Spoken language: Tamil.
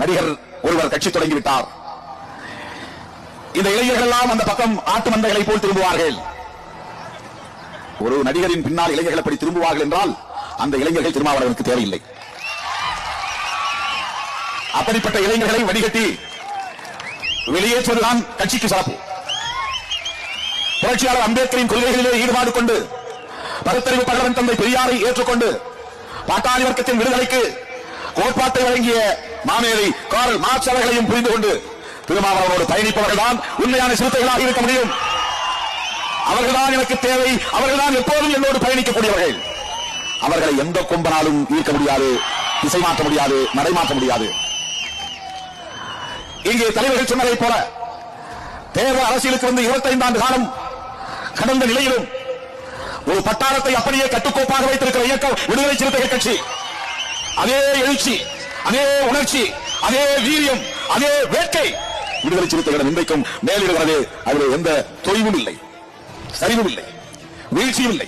நடிகர் ஒருவர் கட்சி தொடங்கிவிட்டார். இந்த இளைஞர்கள் எல்லாம் அந்த பக்கம் ஆட்டு மந்தைகளை போல் திரும்புவார்கள். ஒரு நடிகரின் பின்னால் இளைஞர்கள் எப்படி திரும்புவார்கள் என்றால் அந்த இளைஞர்கள் திருமாவளவனுக்கு தேவையில்லை. அப்படிப்பட்ட இளைஞர்களை வடிகட்டி வெளியேற்றுவதுதான் கட்சிக்கு சிறப்பு. புரட்சியாளர் அம்பேத்கரின் கொள்கைகளிலே ஈடுபாடு கொண்டு பகுத்தறிவு பகலவன் தந்தை பெரியாரை ஏற்றுக்கொண்டு பாட்டாளி வர்க்கத்தின் விடுதலைக்கு கோட்பாட்டை வழங்கிய மாமேதை கார்ல் மார்க்ஸ் அவர்களையும் புரிந்து கொண்டு திருமாவளவனோடு பயணிப்பவர்கள் தான் உண்மையான சிறுத்தைகளாக இருக்க முடியும். அவர்கள்தான் எனக்கு தேவை. அவர்கள்தான் எப்போதும் என்னோடு பயணிக்கக்கூடியவர்கள். அவர்களை எந்த கொம்பனாலும் ஈர்க்க முடியாது, திசை மாற்ற முடியாது, நடைமாற்ற முடியாது. இங்கே தலைவர்கள் சொன்னதை போல தேர்வு அரசியலுக்கு வந்து 25 ஆண்டு காலம் கடந்த நிலையிலும் ஒரு பட்டாளத்தை அப்படியே கட்டுக்கோப்பாக வைத்திருக்கிற இயக்கம் விடுதலை சிறுத்தைகள் கட்சி. அதே எழுச்சி, அதே உணர்ச்சி, அதே வீரியம், அதே வேட்கை விடுதலை சிறுத்தைகளிடம் இன்றைக்கும் மேலிடுகிறது. அதில் எந்த தொய்வும் இல்லை, சரிவும் இல்லை, வீழ்ச்சியும் இல்லை.